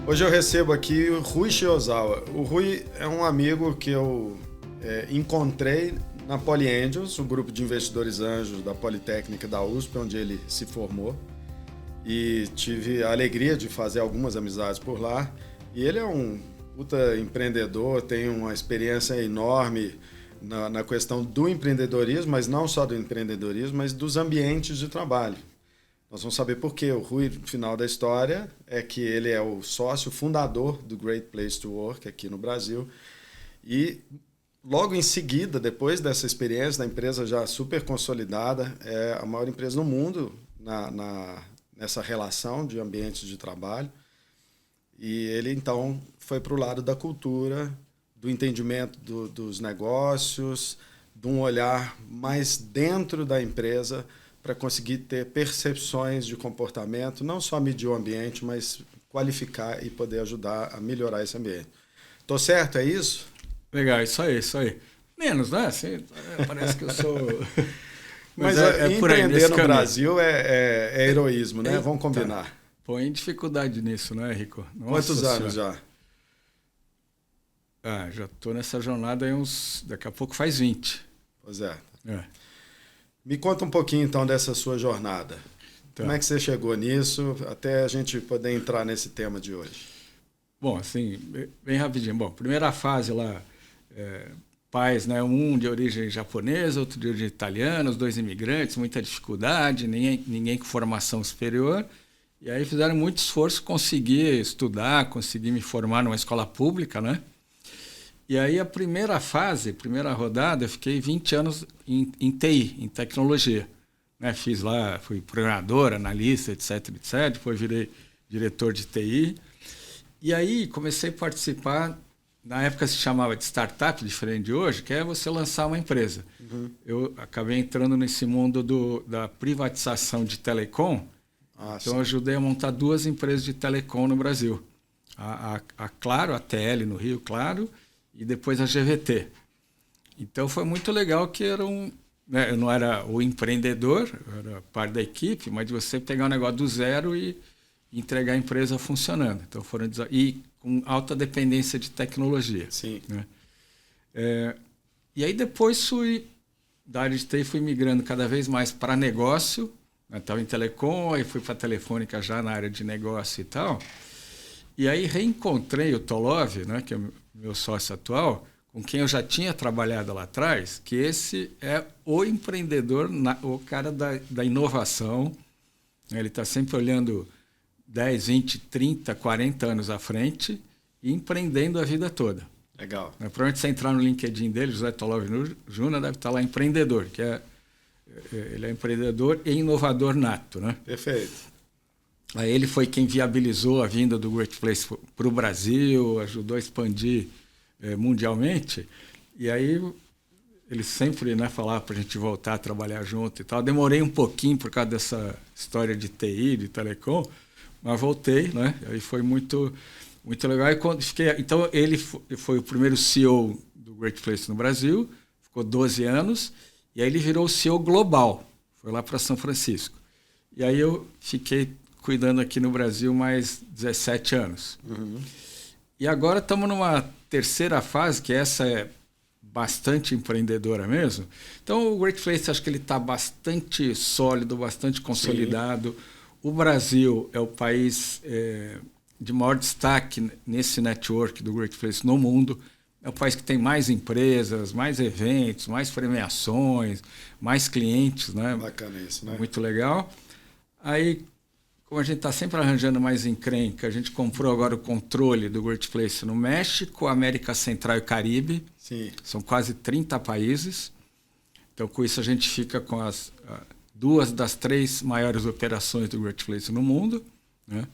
Hoje eu recebo aqui o Rui Shiozawa. O Rui é um amigo que eu encontrei na Poly Angels, o grupo de investidores anjos da Politécnica da USP, onde ele se formou. E tive a alegria de fazer algumas amizades por lá. E ele é um puta empreendedor, tem uma experiência enorme na questão do empreendedorismo, mas não só do empreendedorismo, mas dos ambientes de trabalho. Nós vamos saber por quê. O Rui, no final da história, é que ele é o sócio fundador do Great Place to Work aqui no Brasil. E logo em seguida, depois dessa experiência, da empresa já super consolidada, é a maior empresa no mundo nessa relação de ambientes de trabalho. E ele, então, foi para o lado da cultura, do entendimento dos negócios, de um olhar mais dentro da empresa, para conseguir ter percepções de comportamento, não só medir o ambiente, mas qualificar e poder ajudar a melhorar esse ambiente. Tô certo, é isso? Legal, isso aí. Menos, né? Assim, parece que eu sou... Mas empreender no Brasil é heroísmo, né? Vamos combinar. Tá. Põe dificuldade nisso, né, Rico? Quantos anos já? Já tô nessa jornada aí daqui a pouco faz 20. Pois é. Me conta um pouquinho, então, dessa sua jornada. Tá. Como é que você chegou nisso, até a gente poder entrar nesse tema de hoje? Bom, assim, bem rapidinho. Bom, primeira fase lá, pais, né, um de origem japonesa, outro de origem italiana, os dois imigrantes, muita dificuldade, ninguém com formação superior. E aí fizeram muito esforço conseguir estudar, conseguir me formar numa escola pública, né? E aí a primeira rodada, eu fiquei 20 anos em TI, em tecnologia. Né? Fiz lá, fui programador, analista, etc. Depois virei diretor de TI. E aí comecei a participar, na época se chamava de startup, diferente de hoje, que é você lançar uma empresa. Uhum. Eu acabei entrando nesse mundo da privatização de telecom, então eu ajudei a montar 2 empresas de telecom no Brasil. A Claro, a TL no Rio, Claro, e depois a GVT. Então foi muito legal que eu não era o empreendedor, eu era parte da equipe, mas de você pegar um negócio do zero e entregar a empresa funcionando. Então e com alta dependência de tecnologia. Sim. Né? E aí depois da área de TI fui migrando cada vez mais para negócio. Estava em telecom, aí fui para a Telefônica já na área de negócio e tal. E aí reencontrei o Tolov, né, que é o meu sócio atual, com quem eu já tinha trabalhado lá atrás, que esse é o empreendedor, o cara da inovação. Ele está sempre olhando 10, 20, 30, 40 anos à frente e empreendendo a vida toda. Legal. Provavelmente você entrar no LinkedIn dele, José Tolov Júnior, deve estar lá empreendedor, ele é empreendedor e inovador nato. Né? Perfeito. Aí ele foi quem viabilizou a vinda do Great Place para o Brasil, ajudou a expandir mundialmente. E aí ele sempre falava para a gente voltar a trabalhar junto e tal. Demorei um pouquinho por causa dessa história de TI, de telecom, mas voltei. Né? Aí foi muito, muito legal. Então ele foi o primeiro CEO do Great Place no Brasil, ficou 12 anos, e aí ele virou o CEO global, foi lá para São Francisco. E aí eu fiquei cuidando aqui no Brasil mais 17 anos. Uhum. E agora estamos numa terceira fase, que essa é bastante empreendedora mesmo. Então o Great Place, acho que ele está bastante sólido, bastante consolidado. Sim. O Brasil é o país de maior destaque nesse network do Great Place no mundo. É o país que tem mais empresas, mais eventos, mais premiações, mais clientes. Né? Bacana isso, né? Muito legal. Aí, como a gente está sempre arranjando mais encrenca, a gente comprou agora o controle do Great Place no México, América Central e Caribe. Sim. São quase 30 países. Então, com isso, a gente fica com as 2 das 3 maiores operações do Great Place no mundo. Né?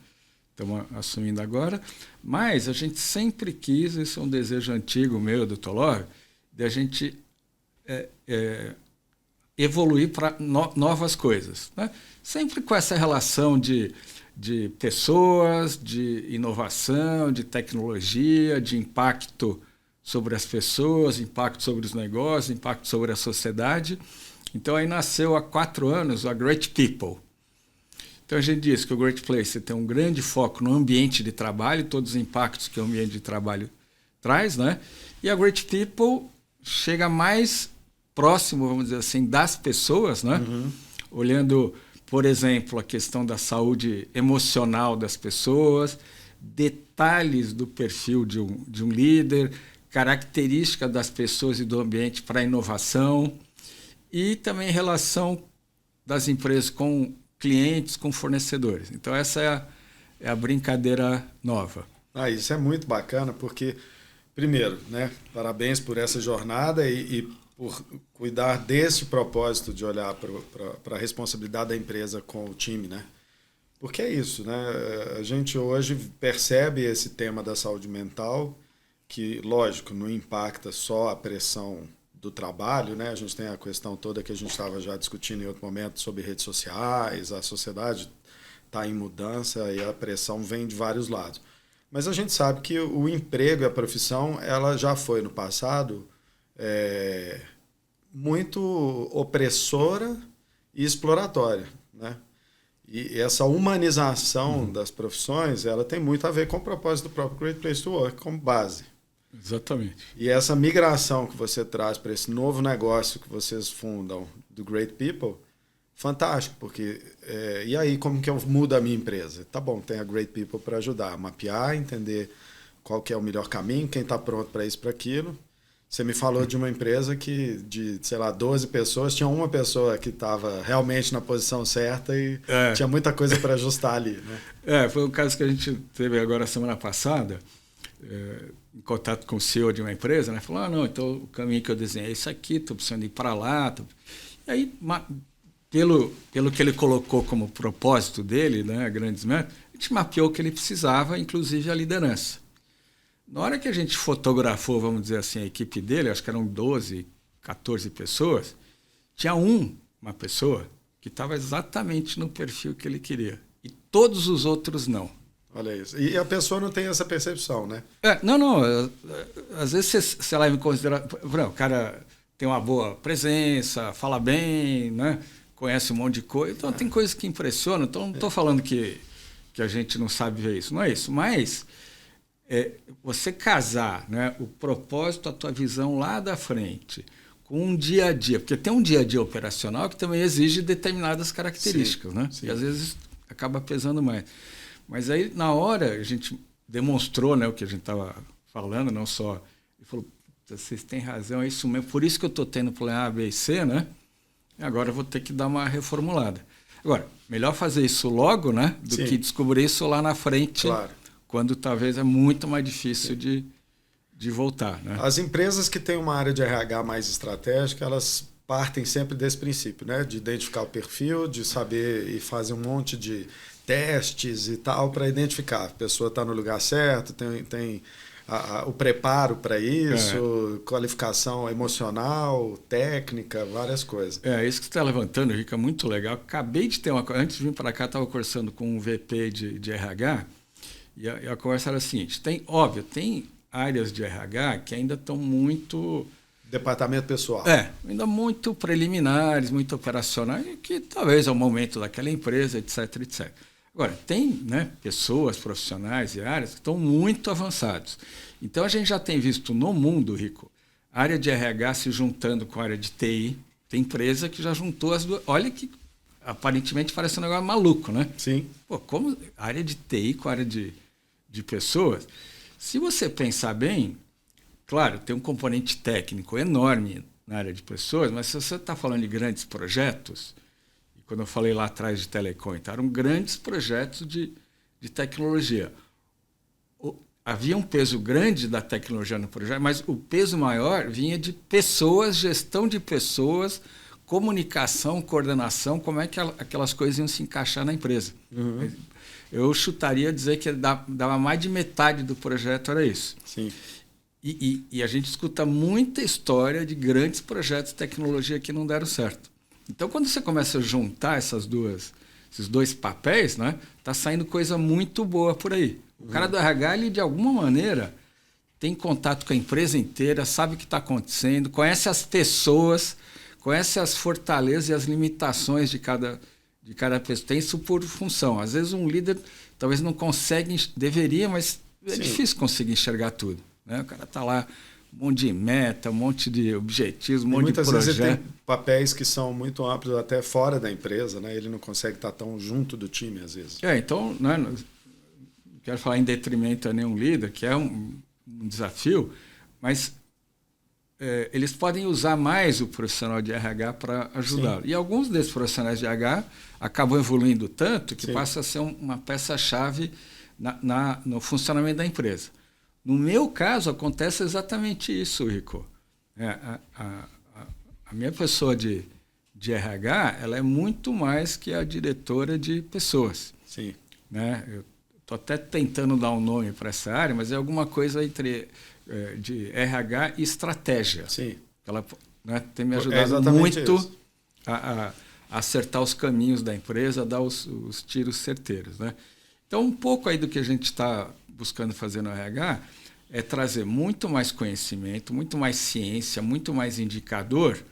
Estamos assumindo agora. Mas a gente sempre quis, isso é um desejo antigo meu, do Tolov, de a gente evoluir para novas coisas. Né? Sempre com essa relação de pessoas, de inovação, de tecnologia, de impacto sobre as pessoas, impacto sobre os negócios, impacto sobre a sociedade. Então, aí nasceu há 4 anos a Great People. Então a gente diz que o Great Place tem um grande foco no ambiente de trabalho, todos os impactos que o ambiente de trabalho traz, né? E a Great People chega mais próximo, vamos dizer assim, das pessoas, né? Olhando, por exemplo, a questão da saúde emocional das pessoas, detalhes do perfil de um líder, característica das pessoas e do ambiente para a inovação e também relação das empresas com clientes, com fornecedores. Então, essa é a brincadeira nova. Isso é muito bacana, porque, primeiro, né, parabéns por essa jornada e por cuidar desse propósito de olhar para a responsabilidade da empresa com o time, né? Porque é isso, né? A gente hoje percebe esse tema da saúde mental, que, lógico, não impacta só a pressão do trabalho, né? A gente tem a questão toda que a gente estava já discutindo em outro momento sobre redes sociais, a sociedade está em mudança e a pressão vem de vários lados. Mas a gente sabe que o emprego e a profissão, ela já foi no passado muito opressora e exploratória, né? E essa humanização das profissões, ela tem muito a ver com o propósito do próprio Great Place to Work como base. Exatamente. E essa migração que você traz para esse novo negócio que vocês fundam do Great People, fantástico, porque e aí como que eu mudo a minha empresa? Tá bom, tem a Great People para ajudar a mapear, entender qual que é o melhor caminho, quem está pronto para isso, para aquilo. Você me falou de uma empresa que, de, sei lá, 12 pessoas, tinha uma pessoa que estava realmente na posição certa e tinha muita coisa para ajustar ali, né? Foi o caso que a gente teve agora semana passada, em contato com o CEO de uma empresa, né? Falou, não, então o caminho que eu desenhei é isso aqui, estou precisando ir para lá. E aí, pelo que ele colocou como propósito dele, né, grandes metas, a gente mapeou o que ele precisava, inclusive a liderança. Na hora que a gente fotografou, vamos dizer assim, a equipe dele, acho que eram 12, 14 pessoas, tinha uma pessoa que estava exatamente no perfil que ele queria. E todos os outros não. Olha isso. E a pessoa não tem essa percepção, né? Não. Às vezes você leva em consideração... O cara tem uma boa presença, fala bem, né? Conhece um monte de coisa. Então, tem coisas que impressionam. Então, não estou falando que a gente não sabe ver isso. Não é isso. Mas... você casar, né, o propósito, a tua visão lá da frente, com um dia a dia, porque tem um dia a dia operacional que também exige determinadas características, né? Sim. E às vezes acaba pesando mais. Mas aí, na hora, a gente demonstrou, né, o que a gente estava falando, não só... Ele falou, vocês têm razão, é isso mesmo, por isso que eu estou tendo problema A, B e C, né? E agora eu vou ter que dar uma reformulada. Agora, melhor fazer isso logo, né, do que descobrir isso lá na frente. Claro. Quando talvez é muito mais difícil de voltar, né? As empresas que têm uma área de RH mais estratégica, elas partem sempre desse princípio, né? De identificar o perfil, de saber e fazer um monte de testes e tal para identificar. A pessoa está no lugar certo, tem o preparo para isso, qualificação emocional, técnica, várias coisas. Isso que você está levantando, Rica, é muito legal. Acabei de ter antes de vir para cá, estava conversando com um VP de RH, e a conversa era a seguinte, tem áreas de RH que ainda estão muito... Departamento pessoal. Ainda muito preliminares, muito operacionais, que talvez é o momento daquela empresa, etc, etc. Agora, tem, né, pessoas, profissionais e áreas que estão muito avançados. Então, a gente já tem visto no mundo, Rico, a área de RH se juntando com a área de TI. Tem empresa que já juntou as duas. Olha que aparentemente parece um negócio maluco, né? Sim. Como a área de TI com a área de pessoas, se você pensar bem, claro, tem um componente técnico enorme na área de pessoas, mas se você está falando de grandes projetos, e quando eu falei lá atrás de telecom, então, eram grandes projetos de tecnologia. Havia um peso grande da tecnologia no projeto, mas o peso maior vinha de pessoas, gestão de pessoas, comunicação, coordenação, como é que aquelas coisas iam se encaixar na empresa. Uhum. Eu chutaria dizer que dava mais de metade do projeto, era isso. Sim. E a gente escuta muita história de grandes projetos de tecnologia que não deram certo. Então, quando você começa a juntar esses dois papéis, né, tá saindo coisa muito boa por aí. O cara do RH, ele, de alguma maneira, tem contato com a empresa inteira, sabe o que está acontecendo, conhece as pessoas, conhece as fortalezas e as limitações de de cada pessoa. Tem isso por função. Às vezes um líder talvez não consegue, deveria, mas é difícil conseguir enxergar tudo. Né? O cara está lá, um monte de meta, um monte de objetivos, um monte de projetos. Muitas vezes ele tem papéis que são muito amplos até fora da empresa, né? Ele não consegue estar tão junto do time, às vezes. Então, né, não quero falar em detrimento a nenhum líder, que é um desafio, mas eles podem usar mais o profissional de RH para ajudá-lo. E alguns desses profissionais de RH acabam evoluindo tanto que passa a ser uma peça-chave no funcionamento da empresa. No meu caso, acontece exatamente isso, Rico. A minha pessoa de RH, ela é muito mais que a diretora de pessoas. Sim. Né? Eu estou até tentando dar um nome para essa área, mas é alguma coisa entre de RH e estratégia. Sim. Ela, né, tem me ajudado muito a acertar os caminhos da empresa, a dar os tiros certeiros. Né? Então, um pouco aí do que a gente está buscando fazer no RH é trazer muito mais conhecimento, muito mais ciência, muito mais indicador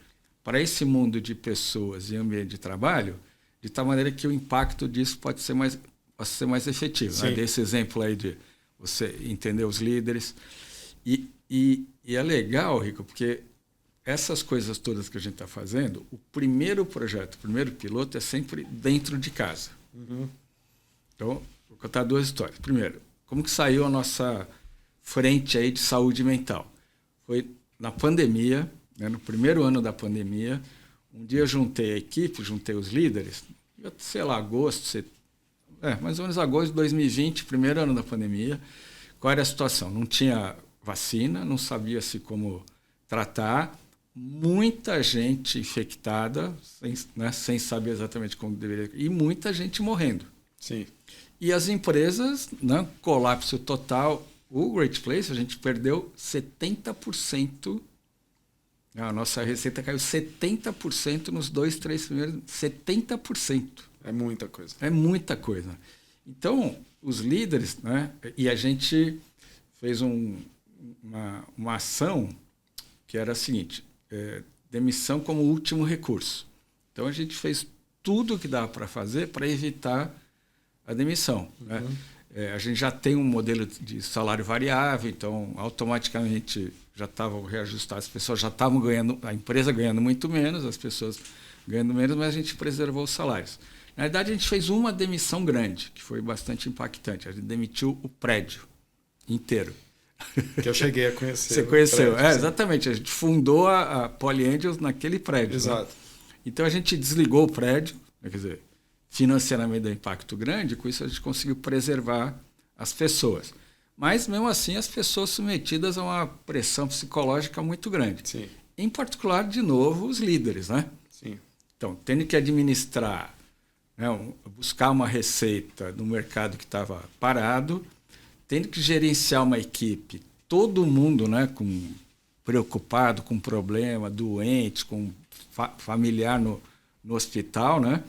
para esse mundo de pessoas e ambiente de trabalho, de tal maneira que o impacto disso possa ser mais efetivo. Né? Desse exemplo aí de você entender os líderes. E é legal, Rico, porque essas coisas todas que a gente está fazendo, o primeiro projeto, o primeiro piloto é sempre dentro de casa. Então, vou contar duas histórias. Primeiro, como que saiu a nossa frente aí de saúde mental? Foi na pandemia, né, no primeiro ano da pandemia, um dia eu juntei a equipe, juntei os líderes, sei lá, mais ou menos agosto de 2020, primeiro ano da pandemia. Qual era a situação? Não tinha vacina, não sabia-se como tratar, muita gente infectada, sem saber exatamente como deveria, e muita gente morrendo. Sim. E as empresas, né, colapso total. O Great Place, a gente perdeu 70%. A nossa receita caiu 70% nos 2-3 primeiros. 70%. É muita coisa. É muita coisa. Então, os líderes, né, e a gente fez uma ação que era a seguinte, demissão como último recurso. Então, a gente fez tudo o que dava para fazer para evitar a demissão. Né? A gente já tem um modelo de salário variável, então automaticamente já estavam reajustados, as pessoas já estavam ganhando, a empresa ganhando muito menos, as pessoas ganhando menos, mas a gente preservou os salários. Na verdade, a gente fez uma demissão grande, que foi bastante impactante. A gente demitiu o prédio inteiro. Que eu cheguei a conhecer. Você conheceu? Prédio, exatamente. A gente fundou a Poly Angels naquele prédio. Exato. Né? Então, a gente desligou o prédio, quer dizer, financeiramente deu impacto grande, com isso a gente conseguiu preservar as pessoas. Mas, mesmo assim, as pessoas submetidas a uma pressão psicológica muito grande. Sim. Em particular, de novo, os líderes. Né? Sim. Então, tendo que administrar, né, buscar uma receita no mercado que estava parado, tendo que gerenciar uma equipe, todo mundo, né, preocupado com problema, doente, com familiar no hospital, né?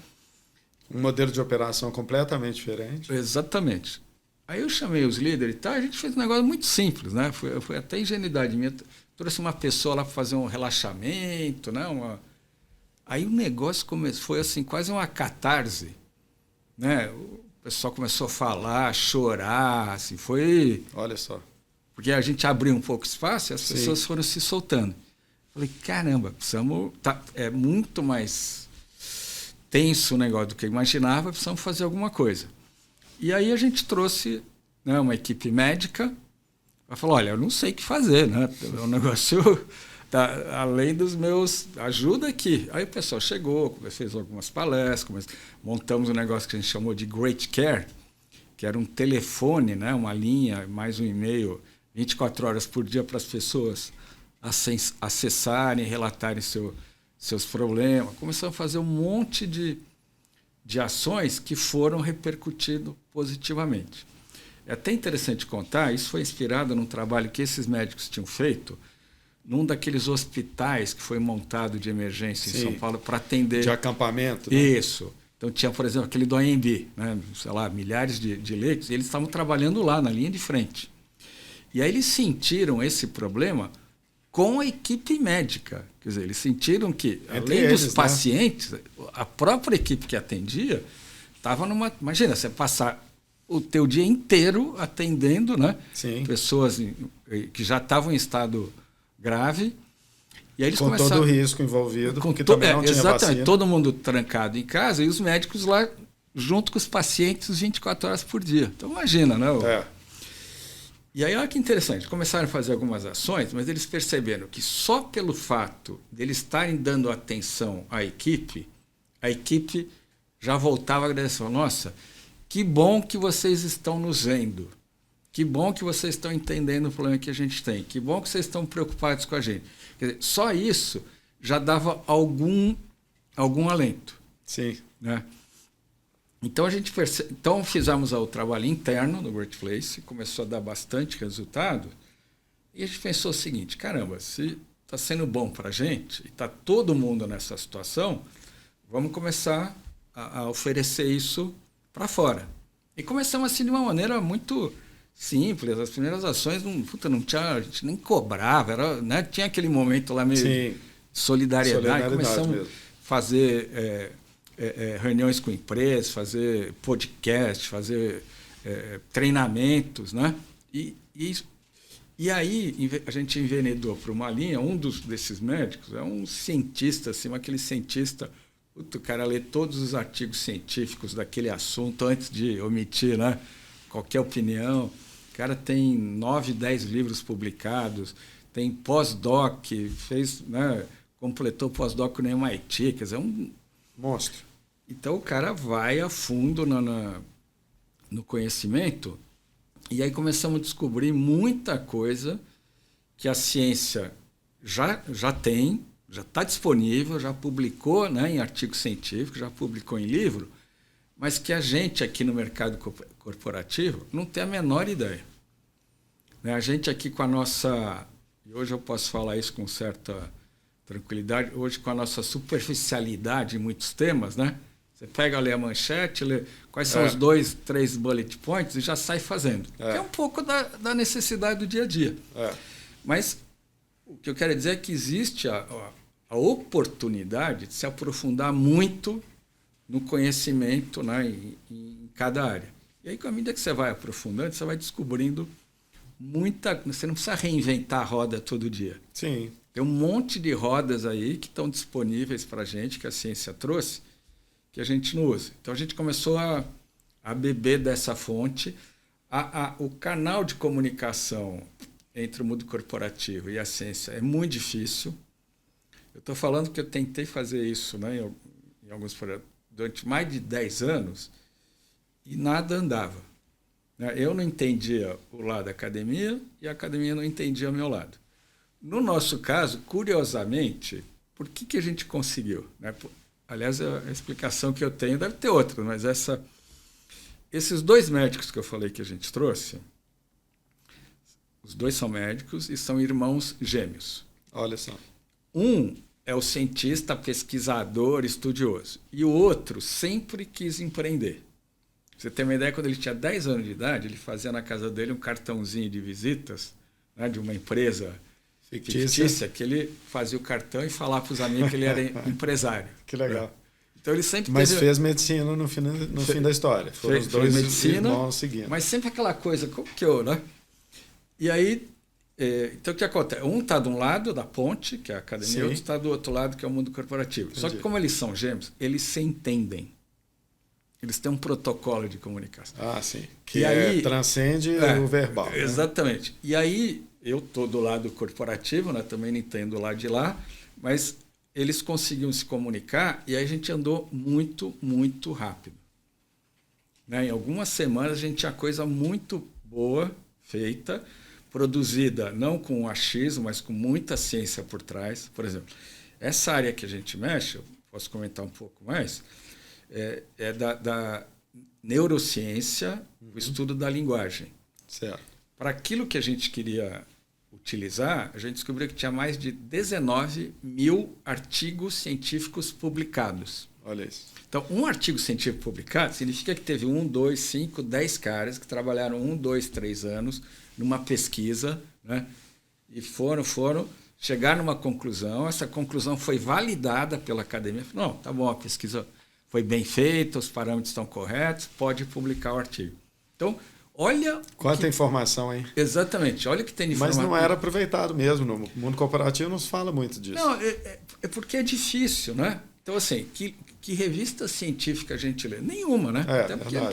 Um modelo de operação completamente diferente. Exatamente. Aí eu chamei os líderes e tal, a gente fez um negócio muito simples, né? Foi até ingenuidade minha. Trouxe uma pessoa lá para fazer um relaxamento, né? Aí o negócio foi assim, quase uma catarse, né? O pessoal começou a falar, chorar, assim, foi... Olha só. Porque a gente abriu um pouco espaço e as pessoas foram se soltando. Falei, caramba, precisamos... é muito mais tenso o negócio do que eu imaginava, precisamos fazer alguma coisa. E aí a gente trouxe, né, uma equipe médica, ela falou, olha, eu não sei o que fazer, né? O negócio... além dos meus... Ajuda aqui. Aí o pessoal chegou, fez algumas palestras, montamos um negócio que a gente chamou de Great Care, que era um telefone, né, uma linha, mais um e-mail, 24 horas por dia para as pessoas acessarem, relatarem seus problemas. Começamos a fazer um monte de ações que foram repercutindo positivamente. É até interessante contar, isso foi inspirado num trabalho que esses médicos tinham feito num daqueles hospitais que foi montado de emergência em São Paulo para atender... De acampamento, né? Isso. Então tinha, por exemplo, aquele do AMB, né? Sei lá, milhares de leitos, e eles estavam trabalhando lá, na linha de frente. E aí eles sentiram esse problema com a equipe médica. Quer dizer, eles sentiram que, Entre além eles, dos pacientes, a própria equipe que atendia estava numa... Imagina, você passar o teu dia inteiro atendendo, né? Sim. Pessoas que já estavam em estado grave. E aí eles com todo o risco envolvido, porque também não tinha exatamente, vacina. todo mundo trancado em casa e os médicos lá junto com os pacientes 24 horas por dia. Então imagina, né? E aí olha que interessante, começaram a fazer algumas ações, mas eles perceberam que só pelo fato de eles estarem dando atenção à equipe, a equipe já voltava agradecendo. Nossa, que bom que vocês estão nos vendo. Que bom que vocês estão entendendo o problema que a gente tem. Que bom que vocês estão preocupados com a gente. Quer dizer, só isso já dava algum alento. Sim. Né? Então, então fizemos o trabalho interno no Workplace, começou a dar bastante resultado, e a gente pensou o seguinte, caramba, se está sendo bom para a gente, e está todo mundo nessa situação, vamos começar a oferecer isso para fora. E começamos assim de uma maneira muito simples, as primeiras ações não tinha, a gente nem cobrava, era, né? Tinha aquele momento lá meio de solidariedade, começamos a fazer reuniões com empresas, fazer podcast, fazer treinamentos, né? E aí a gente enveredou para uma linha, desses médicos é um cientista, assim, aquele cientista, o cara lê todos os artigos científicos daquele assunto antes de omitir, né, qualquer opinião. O cara tem 9, 10 livros publicados, tem pós-doc, fez, né, completou pós-doc no MIT, quer dizer, um monstro. Então o cara vai a fundo no conhecimento e aí começamos a descobrir muita coisa que a ciência já tem, já está disponível, já publicou, né, em artigo científico, já publicou em livro, mas que a gente aqui no mercado corporativo não tem a menor ideia. Né? A gente aqui com a nossa... E hoje eu posso falar isso com certa tranquilidade, hoje com a nossa superficialidade em muitos temas, né? Você pega ali a manchete, lê quais são os 2, 3 bullet points e já sai fazendo. É um pouco da necessidade do dia a dia. Mas o que eu quero dizer é que existe a oportunidade de se aprofundar muito no conhecimento, né, em cada área. E aí, à medida que você vai aprofundando, você vai descobrindo muita... Você não precisa reinventar a roda todo dia. Sim. Tem um monte de rodas aí que estão disponíveis para a gente, que a ciência trouxe, que a gente não usa. Então, a gente começou a beber dessa fonte. O canal de comunicação entre o mundo corporativo e a ciência é muito difícil. Eu estou falando que eu tentei fazer isso, né, em alguns projetos durante mais de 10 anos e nada andava. Eu não entendia o lado da academia e a academia não entendia o meu lado. No nosso caso, curiosamente, por que a gente conseguiu? Né? Aliás, a explicação que eu tenho deve ter outra, mas esses 2 médicos que eu falei que a gente trouxe, os 2 são médicos e são irmãos gêmeos. Olha só. Um é o cientista, pesquisador, estudioso, e o outro sempre quis empreender. Você tem uma ideia, quando ele tinha 10 anos de idade, ele fazia na casa dele um cartãozinho de visitas, né, de uma empresa fictícia, que ele fazia o cartão e falava para os amigos que ele era empresário. Que legal. Então ele sempre fez medicina no fim da história. Foram os 2 irmãos seguindo. Mas sempre aquela coisa, como que eu, né? E aí, então o que acontece? Um está de um lado da ponte, que é a academia, e outro está do outro lado, que é o mundo corporativo. Entendi. Só que como eles são gêmeos, eles se entendem. Eles têm um protocolo de comunicação. Ah, sim. Que aí, transcende o verbal. Exatamente. Né? E aí, eu estou do lado corporativo, né? Também não entendo do lado de lá, mas eles conseguiam se comunicar e aí a gente andou muito, muito rápido. Né? Em algumas semanas a gente tinha coisa muito boa feita, produzida não com achismo, mas com muita ciência por trás. Por exemplo, essa área que a gente mexe, eu posso comentar um pouco mais, é da neurociência, o estudo da linguagem. Certo. Para aquilo que a gente queria utilizar, a gente descobriu que tinha mais de 19 mil artigos científicos publicados. Olha isso. Então, um artigo científico publicado significa que teve 1, 2, 5, 10 caras que trabalharam 1, 2, 3 anos numa pesquisa, né? E foram, chegar numa conclusão, essa conclusão foi validada pela academia. Não, tá bom, a pesquisa foi bem feita, os parâmetros estão corretos, pode publicar o artigo. Então, olha... Quanta informação, hein? Exatamente, olha o que tem de informação. Mas não era aproveitado mesmo, no mundo corporativo não se fala muito disso. Não, é porque é difícil, né? Então, assim, que revista científica a gente lê? Nenhuma, né? Até porque é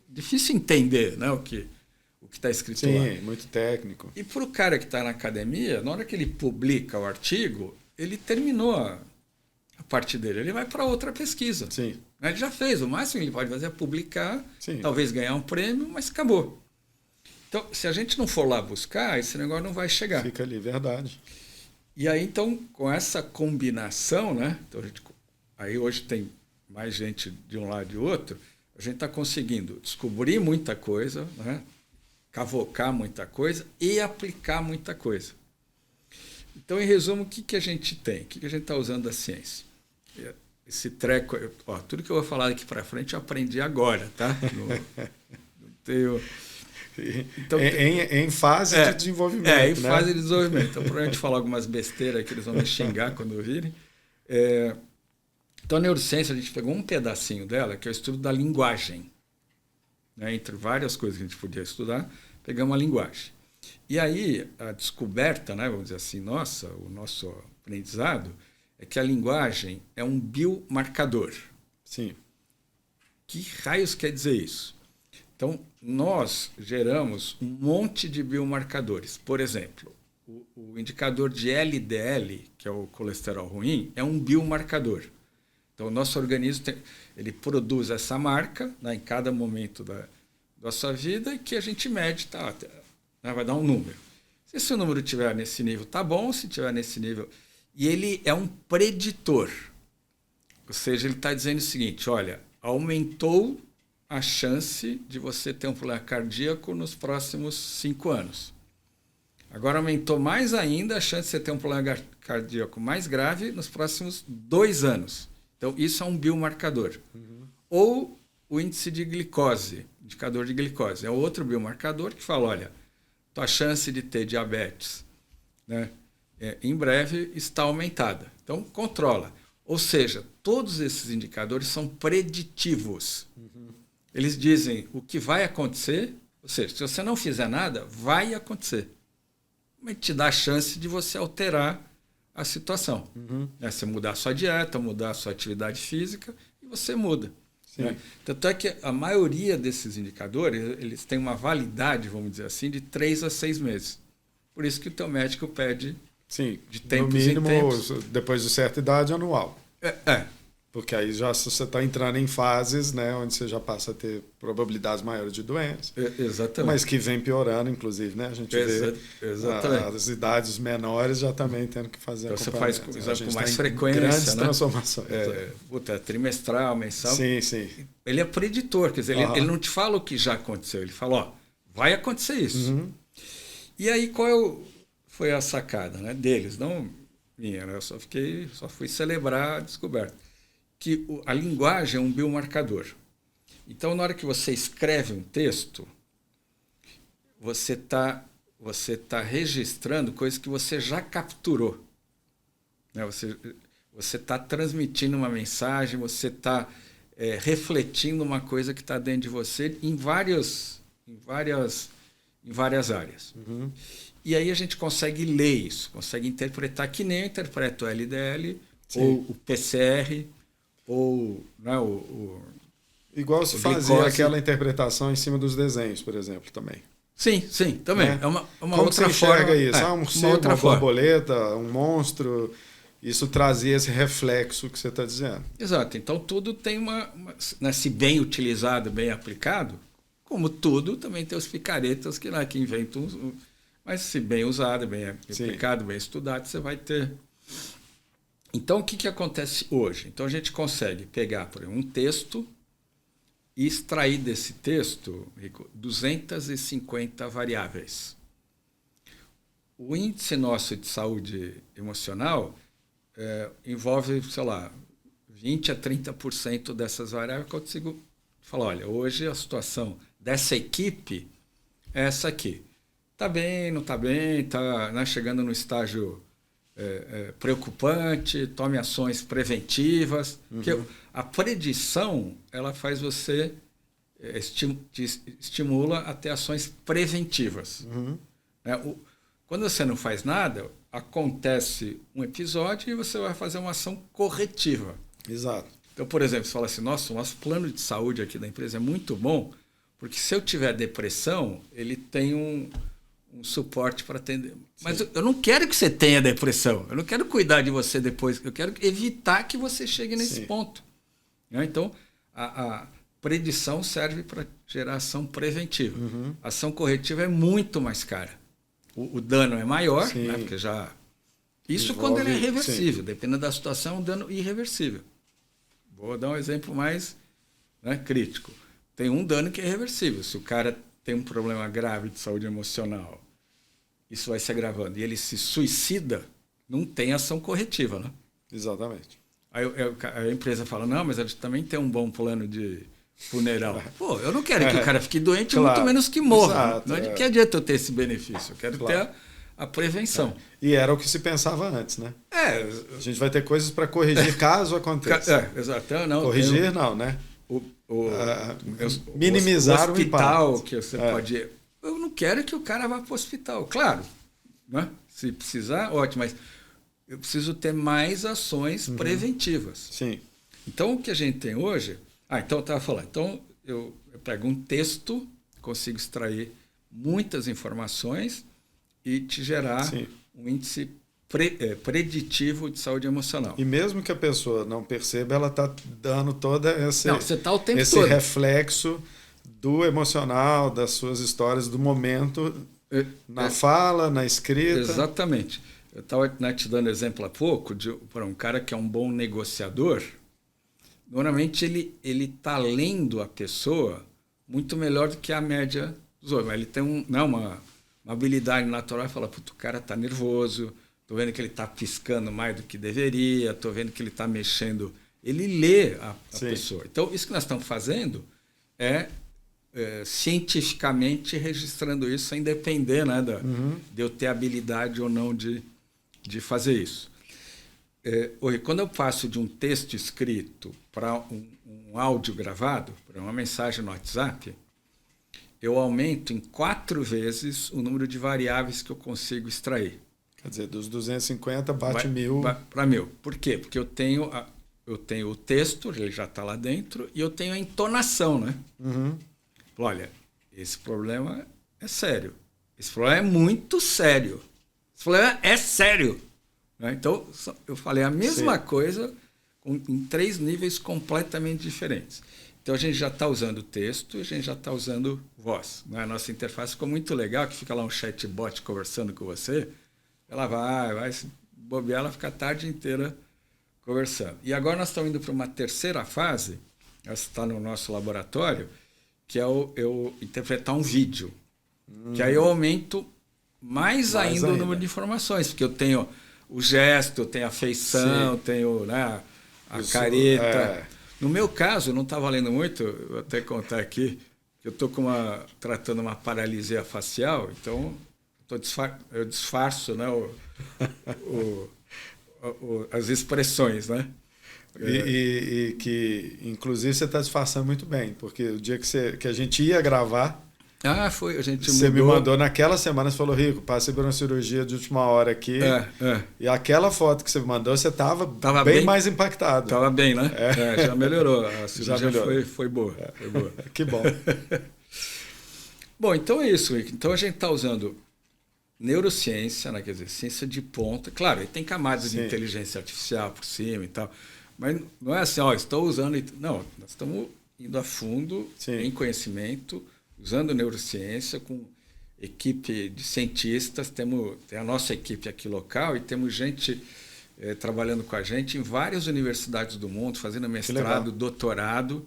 difícil entender, né, o que está escrito lá. Sim, muito técnico. E para o cara que está na academia, na hora que ele publica o artigo, ele terminou a parte dele. Ele vai para outra pesquisa. Sim. Ele já fez. O máximo que ele pode fazer é publicar, Sim. talvez ganhar um prêmio, mas acabou. Então, se a gente não for lá buscar, esse negócio não vai chegar. Fica ali, verdade. E aí, então, com essa combinação, né? Então aí hoje tem mais gente de um lado e de outro, a gente está conseguindo descobrir muita coisa, né? Cavocar muita coisa e aplicar muita coisa. Então, em resumo, o que a gente tem? O que a gente está usando da ciência? Esse treco... tudo que eu vou falar daqui para frente eu aprendi agora, tá? Não tenho... Então, em fase de desenvolvimento. Em fase de desenvolvimento. Então, provavelmente falar algumas besteiras que eles vão me xingar quando ouvirem. Então, a neurociência, a gente pegou um pedacinho dela, que é o estudo da linguagem. Né? Entre várias coisas que a gente podia estudar, pegamos a linguagem. E aí, a descoberta, né, vamos dizer assim, o nosso aprendizado, é que a linguagem é um biomarcador. Sim. Que raios quer dizer isso? Então, nós geramos um monte de biomarcadores. Por exemplo, o indicador de LDL, que é o colesterol ruim, é um biomarcador. Então, o nosso organismo ele produz essa marca, né, em cada momento da sua vida, e que a gente mede, vai dar um número. Se esse número estiver nesse nível, tá bom. Se estiver nesse nível... E ele é um preditor. Ou seja, ele está dizendo o seguinte, olha, aumentou a chance de você ter um problema cardíaco nos próximos 5 anos. Agora aumentou mais ainda a chance de você ter um problema cardíaco mais grave nos próximos 2 anos. Então, isso é um biomarcador. Uhum. Ou o índice de glicose, indicador de glicose. É outro biomarcador que fala, olha, tua chance de ter diabetes, né, em breve está aumentada. Então, controla. Ou seja, todos esses indicadores são preditivos. Uhum. Eles dizem o que vai acontecer, ou seja, se você não fizer nada, vai acontecer. Mas te dá a chance de você alterar a situação. Uhum. Você mudar a sua dieta, mudar a sua atividade física, e você muda. Né? Tanto é que a maioria desses indicadores, eles têm uma validade, vamos dizer assim, de 3 a 6 meses. Por isso que o teu médico pede de tempos no mínimo, em tempos. Depois de certa idade, anual. É. Porque aí já você está entrando em fases, né, onde você já passa a ter probabilidades maiores de doença. Exatamente. Mas que vem piorando, inclusive, né? A gente vê as idades menores já também tendo que fazer então, você faz com mais frequência. Grandes né? transformações. Trimestral, mensal. Sim. Ele é preditor, quer dizer, ele não te fala o que já aconteceu. Ele fala, vai acontecer isso. Uhum. E aí, foi a sacada, né, deles? Não minha, né? Eu só fui celebrar a descoberta. Que a linguagem é um biomarcador. Então, na hora que você escreve um texto, você tá registrando coisas que você já capturou. Né? Você está transmitindo uma mensagem, você está refletindo uma coisa que está dentro de você em várias áreas. Uhum. E aí a gente consegue ler isso, consegue interpretar, que nem eu interpreto o LDL, sim, ou o PCR, ou igual se fazia aquela interpretação em cima dos desenhos, por exemplo, também. Sim, também. É uma como outra você enxerga forma. Isso? Um morcego, uma borboleta, um monstro. Isso trazia esse reflexo que você está dizendo. Exato. Então, tudo tem né, se bem utilizado, bem aplicado, como tudo, também tem os picaretas que inventam. Mas se bem usado, bem aplicado, bem estudado, você vai ter... Então, o que acontece hoje? Então, a gente consegue pegar, por exemplo, um texto e extrair desse texto, Rico, 250 variáveis. O índice nosso de saúde emocional envolve, 20% a 30% dessas variáveis que eu consigo falar, olha, hoje a situação dessa equipe é essa aqui. Está bem, não está bem, está chegando no estágio preocupante, tome ações preventivas. Porque a predição, ela faz você, te estimula a ter ações preventivas. Quando você não faz nada, acontece um episódio e você vai fazer uma ação corretiva. Exato. Então, por exemplo, você fala assim, nossa, o nosso plano de saúde aqui da empresa é muito bom, porque se eu tiver depressão, ele tem um suporte para atender. Mas eu não quero que você tenha depressão, eu não quero cuidar de você depois, eu quero evitar que você chegue nesse ponto. Então, a predição serve para gerar ação preventiva. A ação corretiva é muito mais cara. O dano é maior, né, porque já... Isso envolve, quando ele é reversível, dependendo da situação, é um dano irreversível. Vou dar um exemplo mais, né, crítico. Tem um dano que é reversível. Se o cara tem um problema grave de saúde emocional, isso vai se agravando, e ele se suicida, não tem ação corretiva, né? Exatamente. Aí a empresa fala, não, mas a gente também tem um bom plano de funeral. Pô, eu não quero que o cara fique doente, muito menos que morra. Exato, não que adianta eu ter esse benefício, eu quero ter a prevenção. E era o que se pensava antes, né? A gente vai ter coisas para corrigir caso aconteça. Exato. Não, corrigir não, né? Minimizar o hospital que você pode ir. Eu não quero que o cara vá para o hospital. Claro, né? Se precisar, ótimo, mas eu preciso ter mais ações preventivas. Sim. Então, o que a gente tem hoje... então eu estava falando. Então, eu pego um texto, consigo extrair muitas informações e te gerar um índice preditivo de saúde emocional. E mesmo que a pessoa não perceba, ela está dando toda você tá o tempo esse todo. reflexo do emocional, das suas histórias, do momento, na fala, na escrita. Exatamente. Eu estava te dando exemplo há pouco para um cara que é um bom negociador. Normalmente ele está lendo a pessoa muito melhor do que a média dos outros. Mas ele tem uma habilidade natural e fala, puto, o cara está nervoso, estou vendo que ele está piscando mais do que deveria, estou vendo que ele está mexendo. Ele lê a pessoa. Então, isso que nós estamos fazendo é cientificamente registrando isso sem depender, né, de eu ter habilidade ou não de fazer isso. Quando eu passo de um texto escrito para um áudio gravado, para uma mensagem no WhatsApp, eu aumento em 4 vezes o número de variáveis que eu consigo extrair. Quer dizer, dos 250 bate 1000. Para 1000. Por quê? Porque eu tenho o texto, ele já está lá dentro, e eu tenho a entonação, né? Olha, esse problema é sério. Esse problema é muito sério. Esse problema é sério. Então, eu falei a mesma coisa em 3 níveis completamente diferentes. Então, a gente já está usando texto e a gente já está usando voz. A nossa interface ficou muito legal, que fica lá um chatbot conversando com você. Ela vai se bobear, ela fica a tarde inteira conversando. E agora nós estamos indo para uma terceira fase, essa está no nosso laboratório, que é eu interpretar um vídeo. Que aí eu aumento mais ainda o número de informações, porque eu tenho o gesto, eu tenho a feição, eu tenho, né, a careta. No meu caso, não está valendo muito, eu vou até contar aqui, que eu estou tratando uma paralisia facial, então eu disfarço, né, as expressões, né? E que, inclusive, você está disfarçando muito bem, porque o dia que a gente ia gravar, foi, a gente você me mandou naquela semana, você falou, Rico, passei por uma cirurgia de última hora aqui, e aquela foto que você me mandou, você estava bem mais impactado. Estava bem, né? Já melhorou, a cirurgia foi boa. Foi boa. Que bom. Bom, então é isso, Rico. Então a gente está usando neurociência, né? Quer dizer, ciência de ponta. Claro, tem camadas de inteligência artificial por cima e tal, mas não é assim, estou usando... Não, nós estamos indo a fundo em conhecimento, usando neurociência, com equipe de cientistas, tem a nossa equipe aqui local e temos gente trabalhando com a gente em várias universidades do mundo, fazendo mestrado, doutorado,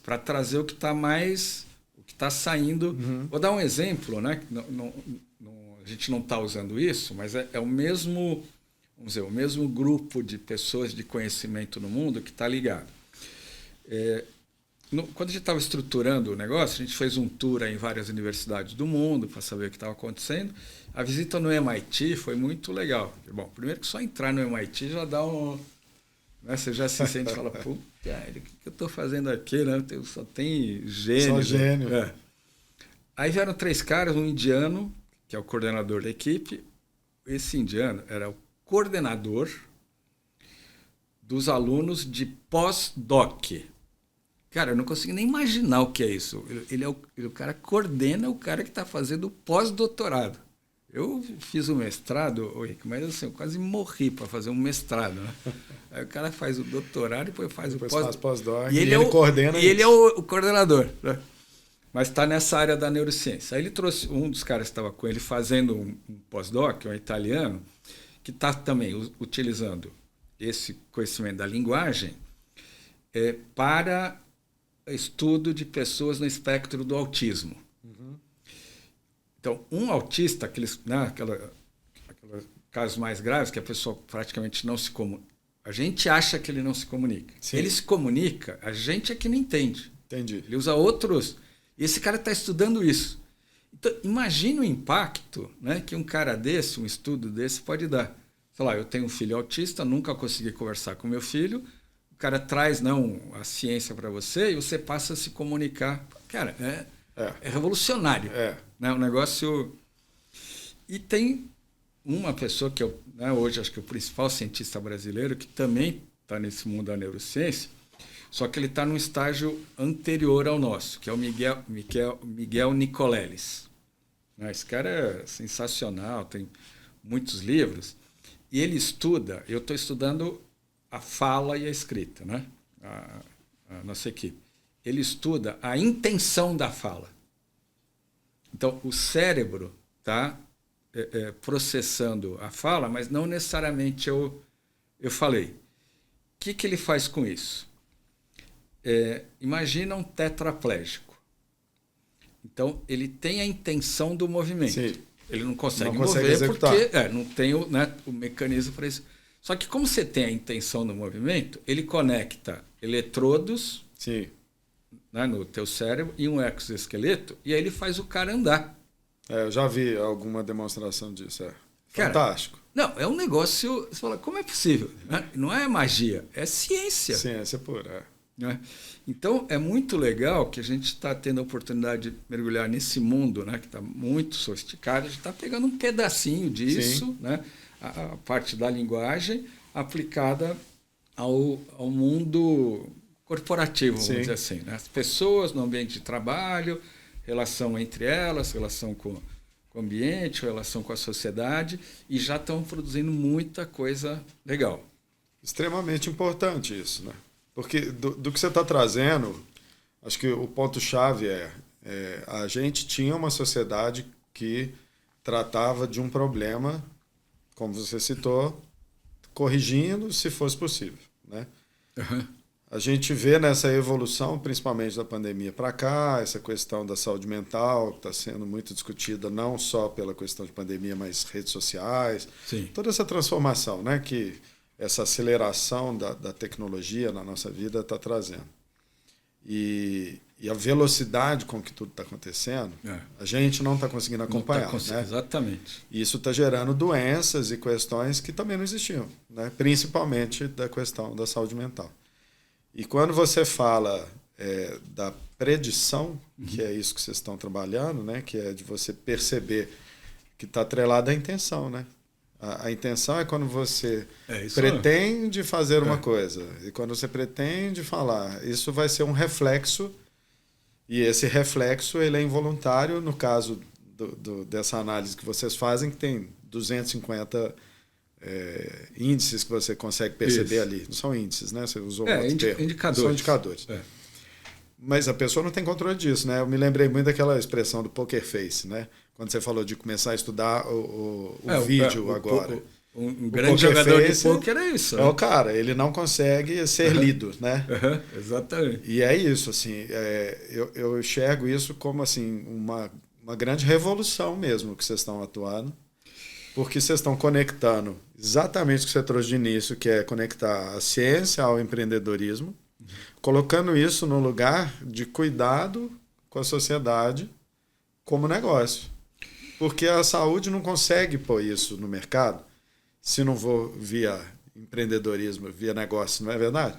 para trazer o que está saindo. Vou dar um exemplo, né? A gente não está usando isso, mas é o mesmo, vamos dizer, o mesmo grupo de pessoas de conhecimento no mundo que está ligado. Quando a gente estava estruturando o negócio, a gente fez um tour em várias universidades do mundo para saber o que estava acontecendo. A visita no MIT foi muito legal. Bom, primeiro que só entrar no MIT já dá um... Né, você já se sente e fala, puta, o que eu estou fazendo aqui? Né? Só tem gênio. Só gênio. É. Aí vieram 3 caras, um indiano, que é o coordenador da equipe. Esse indiano era o coordenador dos alunos de pós-doc. Cara, eu não consigo nem imaginar o que é isso. Ele é o cara que coordena o cara que está fazendo pós-doutorado. Eu fiz o mestrado, mas assim, eu quase morri para fazer um mestrado. Né? Aí o cara faz o doutorado e depois faz o pós-doc. E ele coordena. E ele é o coordenador. Né? Mas está nessa área da neurociência. Aí ele trouxe um dos caras que estava com ele fazendo um pós-doc, um italiano, que está também utilizando esse conhecimento da linguagem para estudo de pessoas no espectro do autismo. Uhum. Então, um autista, aqueles casos mais graves, que a pessoa praticamente não se comunica. A gente acha que ele não se comunica. Sim. Ele se comunica, a gente é que não entende. Entendi. Ele usa outros. E esse cara está estudando isso. Então, imagine o impacto, né, que um cara desse, um estudo desse, pode dar. Sei lá, eu tenho um filho autista, nunca consegui conversar com meu filho. O cara traz a ciência para você e você passa a se comunicar. Cara, é revolucionário. Né? Um negócio... E tem uma pessoa que hoje acho que é o principal cientista brasileiro, que também está nesse mundo da neurociência, só que ele está num estágio anterior ao nosso, que é o Miguel Nicoleles. Esse cara é sensacional, tem muitos livros. E ele estuda, eu estou estudando a fala e a escrita, né? A nossa equipe. Ele estuda a intenção da fala. Então, o cérebro está processando a fala, mas não necessariamente eu falei. O que ele faz com isso? Imagina um tetraplégico. Então, ele tem a intenção do movimento. Sim. Ele não consegue mover executar. Porque não tem o mecanismo para isso. Só que como você tem a intenção do movimento, ele conecta eletrodos Sim. Né, no teu cérebro e um exoesqueleto, e aí ele faz o cara andar. Eu já vi alguma demonstração disso. Fantástico. Não, é um negócio... Você fala, como é possível? Não é magia, é ciência. Ciência pura. Né? Então, é muito legal que a gente está tendo a oportunidade de mergulhar nesse mundo, né, que está muito sofisticado. A gente está pegando um pedacinho disso, né, a parte da linguagem aplicada ao mundo corporativo, vamos dizer assim. Né? As pessoas no ambiente de trabalho, relação entre elas, relação com o ambiente, relação com a sociedade, e já estão produzindo muita coisa legal. Extremamente importante isso, né? Porque do que você está trazendo, acho que o ponto-chave a gente tinha uma sociedade que tratava de um problema, como você citou, corrigindo se fosse possível. Né? Uhum. A gente vê nessa evolução, principalmente da pandemia para cá, essa questão da saúde mental, que está sendo muito discutida não só pela questão de pandemia, mas redes sociais. Sim. Toda essa transformação, né, que essa aceleração da tecnologia na nossa vida está trazendo. E a velocidade com que tudo está acontecendo, a gente não está conseguindo acompanhar. Né? Exatamente. E isso está gerando doenças e questões que também não existiam, né? Principalmente da questão da saúde mental. E quando você fala da predição, que é isso que vocês estão trabalhando, né? Que é de você perceber que está atrelado à intenção, né? A intenção é quando você pretende fazer uma coisa. E quando você pretende falar, isso vai ser um reflexo. E esse reflexo ele é involuntário. No caso dessa análise que vocês fazem, que tem 250 índices que você consegue perceber ali. Não são índices, né? Você usou outro termo. Indicadores. São indicadores. Mas a pessoa não tem controle disso, né? Eu me lembrei muito daquela expressão do poker face, né? Quando você falou de começar a estudar o vídeo agora. Um grande jogador de poker é isso. É o cara, ele não consegue ser lido, né? Exatamente. E é isso, assim, eu enxergo isso como assim, uma grande revolução mesmo que vocês estão atuando, porque vocês estão conectando exatamente o que você trouxe de início, que é conectar a ciência ao empreendedorismo, colocando isso no lugar de cuidado com a sociedade como negócio. Porque a saúde não consegue pôr isso no mercado se não for via empreendedorismo, via negócio, não é verdade?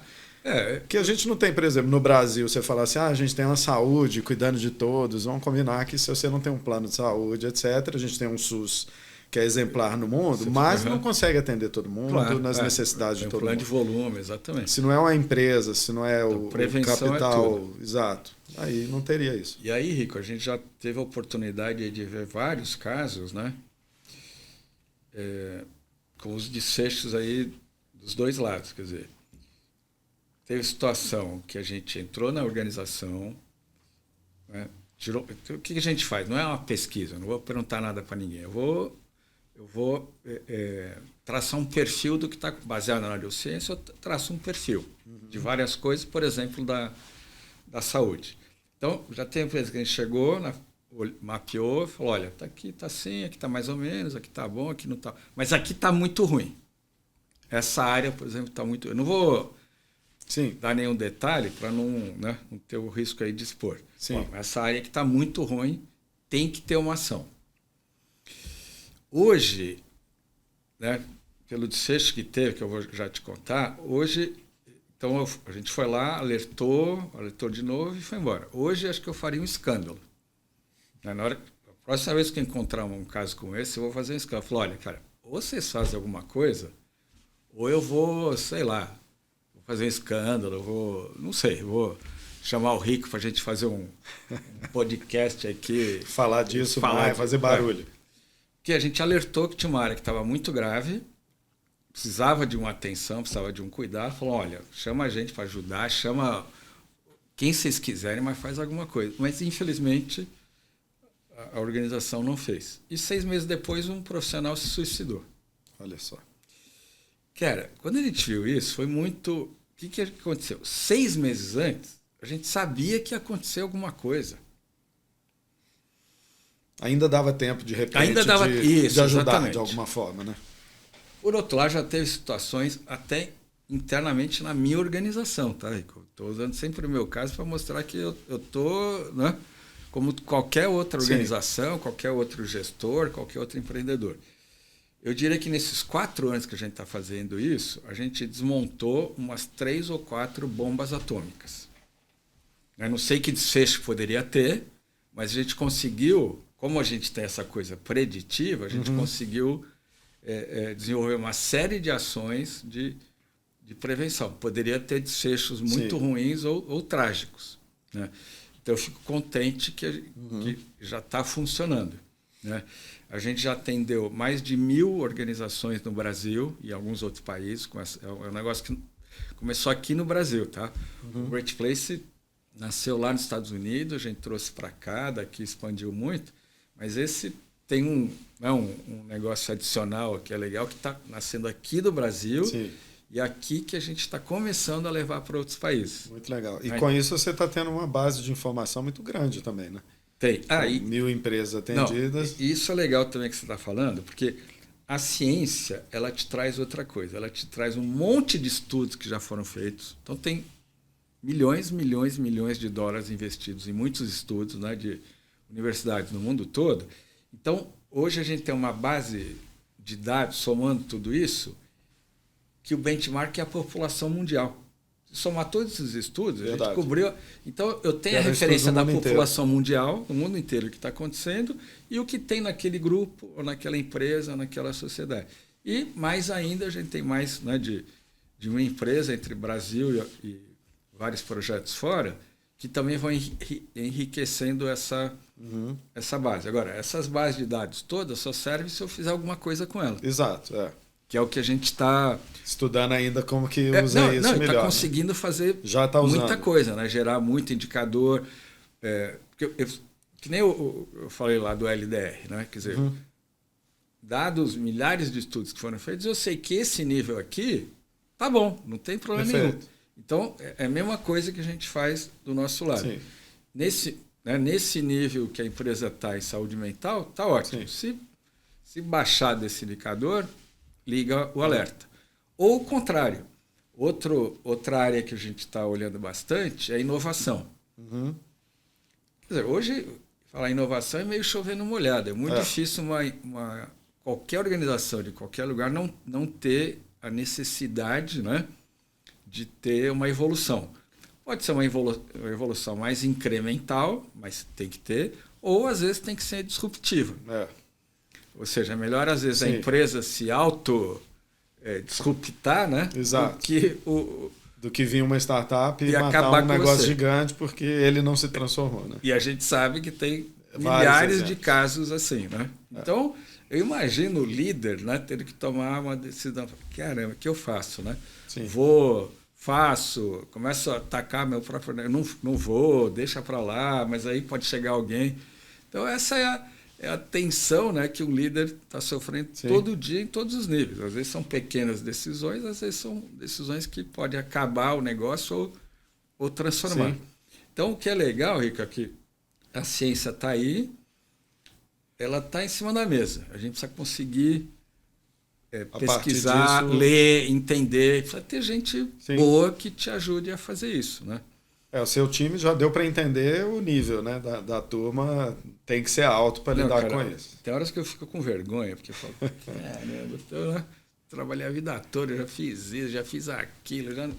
Porque a gente não tem, por exemplo, no Brasil, você fala assim, a gente tem uma saúde cuidando de todos, vamos combinar que se você não tem um plano de saúde, etc., a gente tem um SUS que é exemplar no mundo, mas não consegue atender todo mundo nas necessidades de todo mundo. Plano de volume, exatamente. Se não é uma empresa, se não é o capital, exato, aí não teria isso. E aí, Rico, a gente já teve a oportunidade de ver vários casos, né? Com os desfechos aí dos dois lados, quer dizer, teve situação que a gente entrou na organização, né? O que a gente faz? Não é uma pesquisa, não vou perguntar nada para ninguém. Eu vou traçar um perfil do que está baseado na neurociência, eu traço um perfil de várias coisas, por exemplo, da saúde. Então, já tem empresa que a gente chegou, mapeou, falou, olha, tá aqui está assim, aqui está mais ou menos, aqui está bom, aqui não está. Mas aqui está muito ruim. Essa área, por exemplo, está muito... Eu não vou dar nenhum detalhe para não ter o risco aí de expor. Bom, essa área que está muito ruim, tem que ter uma ação. Hoje, né, pelo desfecho que teve, que eu vou já te contar, hoje, então a gente foi lá, alertou de novo e foi embora. Hoje acho que eu faria um escândalo. A próxima vez que eu encontrar um caso como esse, eu vou fazer um escândalo. Eu falo, olha, cara, ou vocês fazem alguma coisa, ou eu vou, sei lá, vou fazer um escândalo, vou chamar o Rico para a gente fazer um podcast aqui. Falar disso, fazer barulho. Que a gente alertou que tinha uma área que estava muito grave, precisava de uma atenção, precisava de um cuidado. Falou, olha, chama a gente para ajudar, chama quem vocês quiserem, mas faz alguma coisa. Mas, infelizmente, a organização não fez. E 6 meses depois, um profissional se suicidou. Olha só. Cara, quando a gente viu isso, foi muito... O que aconteceu? 6 meses antes, a gente sabia que ia acontecer alguma coisa. Ainda dava tempo, de repente, de ajudar exatamente. De alguma forma, né? Por outro lado, já teve situações até internamente na minha organização, tá, Rico? Estou usando sempre o meu caso para mostrar que eu estou, né, como qualquer outra organização, qualquer outro gestor, qualquer outro empreendedor. Eu diria que nesses 4 anos que a gente está fazendo isso, a gente desmontou umas 3 ou 4 bombas atômicas. Eu não sei que desfecho poderia ter, mas a gente conseguiu... Como a gente tem essa coisa preditiva, a gente conseguiu desenvolver uma série de ações de prevenção. Poderia ter desfechos muito ruins ou trágicos, né? Então, eu fico contente que já está funcionando, né? A gente já atendeu mais de 1.000 organizações no Brasil e em alguns outros países. É um negócio que começou aqui no Brasil, tá? O Great Place nasceu lá nos Estados Unidos, a gente trouxe para cá, daqui expandiu muito. Mas esse tem um negócio adicional que é legal, que está nascendo aqui do Brasil. Sim. E aqui que a gente está começando a levar para outros países. Muito legal. E com isso você está tendo uma base de informação muito grande também, né? Tem. 1.000 empresas atendidas. Não, isso é legal também que você está falando, porque a ciência, ela te traz outra coisa. Ela te traz um monte de estudos que já foram feitos. Então, tem milhões de dólares investidos em muitos estudos, né, de universidades no mundo todo. Então, hoje a gente tem uma base de dados, somando tudo isso, que o benchmark é a população mundial. Se somar todos esses estudos, a gente cobriu... Então, eu tenho a referência da população mundial, no mundo inteiro, o que está acontecendo, e o que tem naquele grupo, ou naquela empresa, ou naquela sociedade. E, mais ainda, a gente tem mais, né, de uma empresa entre Brasil e vários projetos fora, que também vão enriquecendo essa base. Agora, essas bases de dados todas só servem se eu fizer alguma coisa com elas. Exato, Que é o que a gente está... Estudando ainda como que usa isso melhor. Está conseguindo fazer já tá usando. Muita coisa, né? Gerar muito indicador. Que nem eu falei lá do LDR, né? Quer dizer, dados milhares de estudos que foram feitos, eu sei que esse nível aqui tá bom, não tem problema nenhum. Então, é a mesma coisa que a gente faz do nosso lado. Sim. Nesse nível que a empresa está em saúde mental, está ótimo. Se baixar desse indicador, liga o alerta. Ou o contrário. Outra área que a gente está olhando bastante é a inovação. Uhum. Quer dizer, hoje, falar em inovação é meio chover no molhado. É muito difícil qualquer organização de qualquer lugar não ter a necessidade, né, de ter uma evolução. Pode ser uma evolução mais incremental, mas tem que ter, ou às vezes tem que ser disruptiva. Ou seja, é melhor às vezes a empresa se disruptar, né? Exato. Do que vir uma startup e matar um negócio gigante porque ele não se transformou. Né? E a gente sabe que tem milhares de casos assim. Né? Então, eu imagino o líder, né, ter que tomar uma decisão. Caramba, o que eu faço? Né? Começo a atacar meu próprio... Não vou, deixa para lá, mas aí pode chegar alguém. Então, essa é a tensão, né, que o líder está sofrendo todo dia em todos os níveis. Às vezes são pequenas decisões, às vezes são decisões que podem acabar o negócio ou transformar. Sim. Então, o que é legal, Rico, é que a ciência está aí, ela está em cima da mesa. A gente precisa conseguir pesquisar, ler, entender. Precisa ter gente boa que te ajude a fazer isso, né? O seu time já deu para entender o nível, né, da turma, tem que ser alto para lidar com isso. Tem horas que eu fico com vergonha, porque eu falo, caramba, eu trabalhei a vida toda, eu já fiz isso, já fiz aquilo, não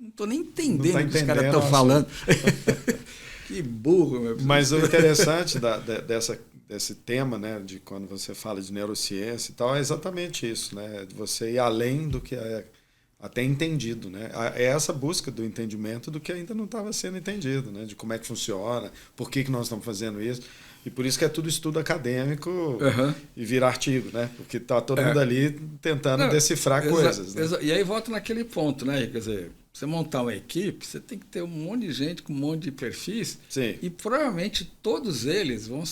estou nem entendendo o que os caras estão falando. Que burro, meu. Mas o interessante desse tema, né, de quando você fala de neurociência e tal, é exatamente isso, né, de você ir além do que é até entendido, né? É essa busca do entendimento do que ainda não estava sendo entendido, né? De como é que funciona, por que nós estamos fazendo isso. E por isso que é tudo estudo acadêmico e vira artigo, né? Porque está todo mundo ali tentando decifrar coisas. Né? E aí volta naquele ponto, né? Quer dizer, você montar uma equipe, você tem que ter um monte de gente com um monte de perfis. Sim. E provavelmente todos eles vão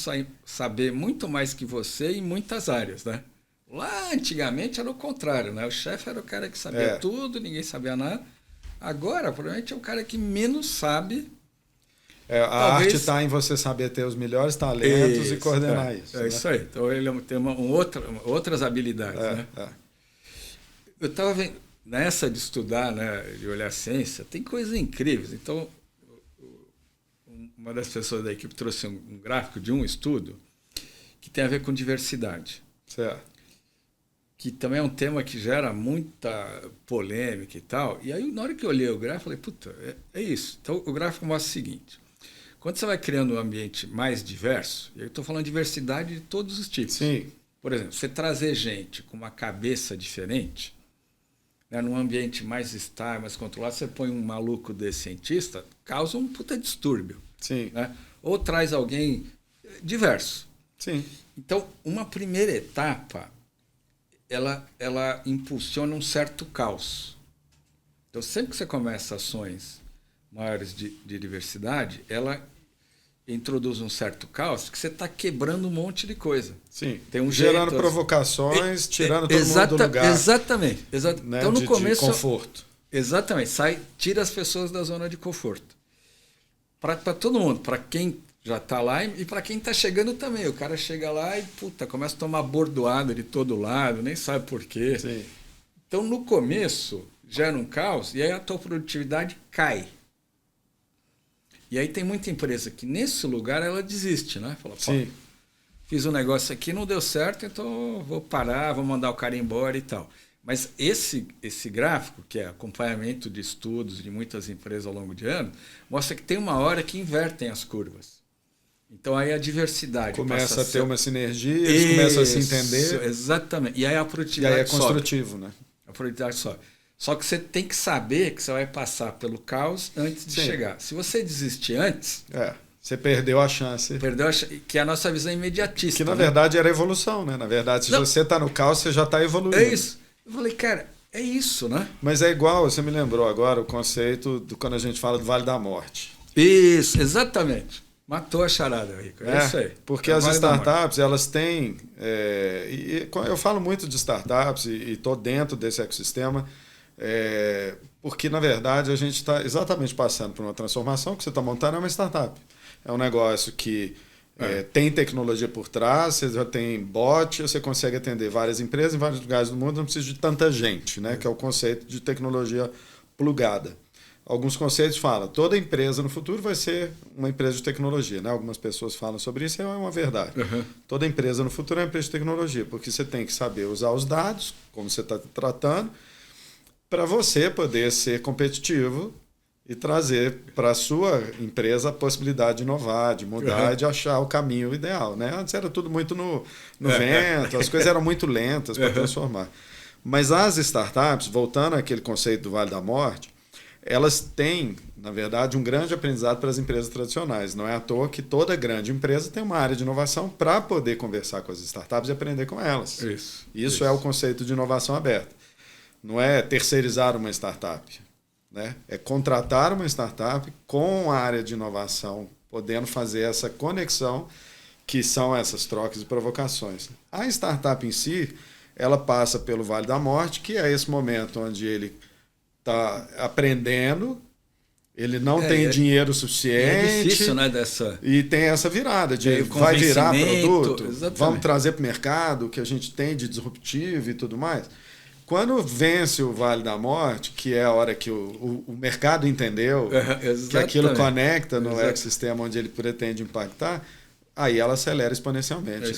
saber muito mais que você em muitas áreas, né? Lá, antigamente, era o contrário, né? O chefe era o cara que sabia tudo, ninguém sabia nada. Agora, provavelmente, é o cara que menos sabe. A arte está em você saber ter os melhores talentos e coordenar isso. Né? Isso aí. Então, ele tem outras habilidades. Né? Eu estava vendo, nessa de estudar, né, de olhar a ciência, tem coisas incríveis. Então, uma das pessoas da equipe trouxe um gráfico de um estudo que tem a ver com diversidade. Certo. Que também é um tema que gera muita polêmica e tal. E aí, na hora que eu olhei o gráfico, eu falei, puta, é isso. Então, o gráfico mostra o seguinte. Quando você vai criando um ambiente mais diverso, e eu estou falando de diversidade de todos os tipos. Sim. Por exemplo, você trazer gente com uma cabeça diferente, né, num ambiente mais estável, mais controlado, você põe um maluco desse cientista, causa um puta distúrbio. Sim. Né? Ou traz alguém diverso. Sim. Então, uma primeira etapa... Ela impulsiona um certo caos. Então, sempre que você começa ações maiores de diversidade, ela introduz um certo caos que você está quebrando um monte de coisa. Sim, tem um gerando provocações, tirando todo mundo do lugar. Exatamente. Né? Então, no começo, de conforto. Exatamente. Tira as pessoas da zona de conforto. Para todo mundo, para quem... já está lá e para quem está chegando também. O cara chega lá e começa a tomar bordoada de todo lado, nem sabe por quê. Sim. Então, no começo, gera um caos e aí a tua produtividade cai. E aí tem muita empresa que nesse lugar ela desiste, né? Fala, Sim. Fiz um negócio aqui, não deu certo, então vou parar, vou mandar o cara embora e tal. Mas esse gráfico, que é acompanhamento de estudos de muitas empresas ao longo de anos, mostra que tem uma hora que invertem as curvas. Então, aí a diversidade começa a ter uma sinergia, eles começam a se entender. Exatamente. E aí a produtividade sobe. E aí é construtivo, sobe. Né? A produtividade sobe. Só que você tem que saber que você vai passar pelo caos antes de chegar. Se você desistir antes... você perdeu a chance. Que é a nossa visão imediatista. Que, na verdade, era evolução, né? Na verdade, se você está no caos, você já está evoluindo. É isso. Eu falei, cara, é isso, né? Mas é igual, você me lembrou agora o conceito do quando a gente fala do Vale da Morte. Isso, exatamente. Matou a charada, Rico. É isso aí. Porque as startups, elas têm... eu falo muito de startups e estou dentro desse ecossistema, porque, na verdade, a gente está exatamente passando por uma transformação que você está montando é uma startup. É um negócio que Tem tecnologia por trás, você já tem bot, você consegue atender várias empresas em vários lugares do mundo, não precisa de tanta gente, né? Que é o conceito de tecnologia plugada. Alguns conceitos falam, toda empresa no futuro vai ser uma empresa de tecnologia, né? Algumas pessoas falam sobre isso e é uma verdade. Toda empresa no futuro é uma empresa de tecnologia, porque você tem que saber usar os dados, como você está tratando, para você poder ser competitivo e trazer para a sua empresa a possibilidade de inovar, de mudar, de achar o caminho ideal, né? Antes era tudo muito no vento, as coisas eram muito lentas para transformar. Mas as startups, voltando àquele conceito do Vale da Morte, elas têm, na verdade, um grande aprendizado para as empresas tradicionais. Não é à toa que toda grande empresa tem uma área de inovação para poder conversar com as startups e aprender com elas. Isso é o conceito de inovação aberta. Não é terceirizar uma startup, né? É contratar uma startup com a área de inovação, podendo fazer essa conexão, que são essas trocas e provocações. A startup em si, ela passa pelo Vale da Morte, que é esse momento onde ele está aprendendo, ele não tem dinheiro suficiente. É difícil, né, e tem essa virada de vai virar produto, vamos trazer para o mercado o que a gente tem de disruptivo e tudo mais. Quando vence o Vale da Morte, que é a hora que o mercado entendeu que aquilo conecta no ecossistema onde ele pretende impactar, aí ela acelera exponencialmente.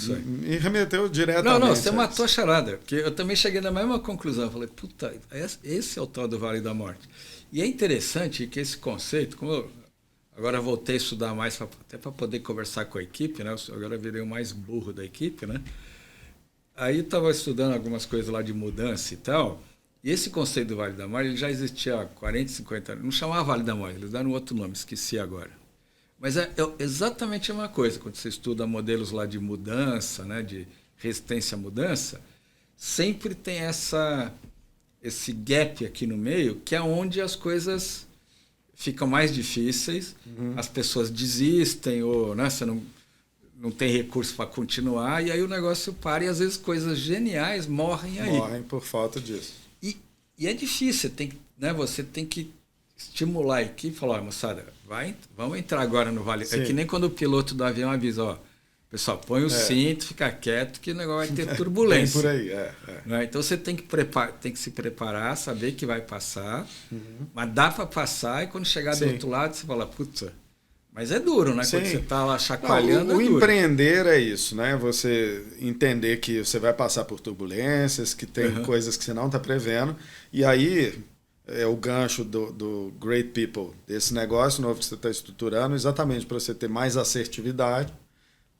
E remeteu diretamente. Não, você matou a charada. Porque eu também cheguei na mesma conclusão. Eu falei, puta, esse é o tal do Vale da Morte. E é interessante que esse conceito, como eu agora voltei a estudar mais, até para poder conversar com a equipe, né? Agora eu virei o mais burro da equipe, né? Aí eu estava estudando algumas coisas lá de mudança e tal. E esse conceito do Vale da Morte ele já existia há 40, 50 anos. Não chamava Vale da Morte, eles deram outro nome, esqueci agora. Mas é exatamente a mesma coisa. Quando você estuda modelos lá de mudança, né, de resistência à mudança, sempre tem esse gap aqui no meio, que é onde as coisas ficam mais difíceis, as pessoas desistem, ou né, você não tem recurso para continuar, e aí o negócio para, e às vezes coisas geniais morrem aí. Morrem por falta disso. E é difícil, você tem que estimular a equipe e falar, moçada, vamos entrar agora no Vale. Sim. É que nem quando o piloto do avião avisa, pessoal, põe o cinto, fica quieto, que o negócio vai ter turbulência. Tem por aí, Né? Então você tem que se preparar, saber que vai passar, mas dá para passar, e quando chegar do outro lado, você fala, puta, mas é duro, né? Sim. Quando você está lá chacoalhando, o empreender é isso, né? Você entender que você vai passar por turbulências, que tem coisas que você não está prevendo, e aí é o gancho do Great People, desse negócio novo que você está estruturando, exatamente para você ter mais assertividade,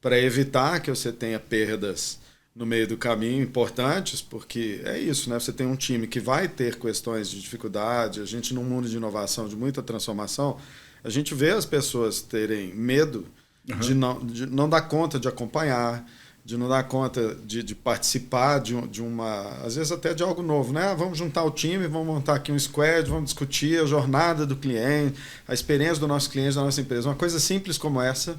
para evitar que você tenha perdas no meio do caminho importantes, porque é isso, né? Você tem um time que vai ter questões de dificuldade, a gente num mundo de inovação, de muita transformação, a gente vê as pessoas terem medo de não dar conta de acompanhar, de não dar conta de participar de uma, às vezes até de algo novo, né? Vamos juntar o time, vamos montar aqui um squad, vamos discutir a jornada do cliente, a experiência do nosso cliente, da nossa empresa. Uma coisa simples como essa,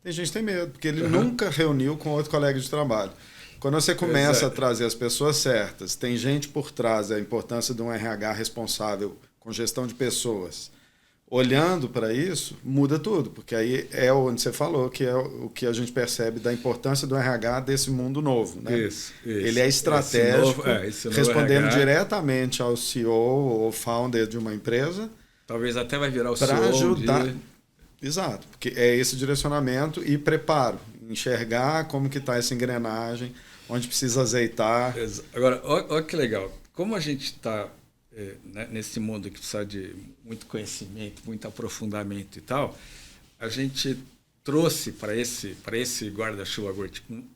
tem gente que tem medo, porque ele nunca reuniu com outro colega de trabalho. Quando você começa a trazer as pessoas certas, tem gente por trás, a importância de um RH responsável com gestão de pessoas, olhando para isso, muda tudo, porque aí é onde você falou, que é o que a gente percebe da importância do RH desse mundo novo. Né? Isso. Ele é estratégico, respondendo RH, diretamente ao CEO ou founder de uma empresa. Talvez até vai virar o CEO. Para ajudar. Exato, porque é esse direcionamento e preparo, enxergar como que está essa engrenagem, onde precisa azeitar. Agora, olha que legal, como a gente está nesse mundo que precisa de muito conhecimento, muito aprofundamento e tal, a gente trouxe para esse guarda-chuva